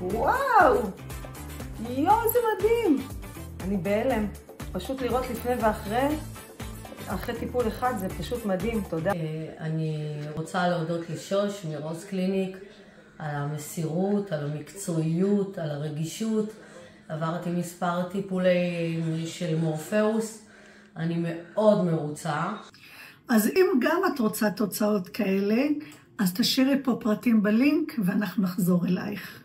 וואו! יואו, איזה מדהים! אני בהלם. פשוט לראות לפני ואחרי, אחרי טיפול אחד, זה פשוט מדהים. תודה. אני רוצה להודות לשוש מרוז קליניק על המסירות, על המקצועיות, על הרגישות. עברתי מספר טיפולי של מורפאוס. אני מאוד מרוצה. אז אם גם את רוצה תוצאות כאלה, אז תשאירי פה פרטים בלינק ואנחנו נחזור אלייך.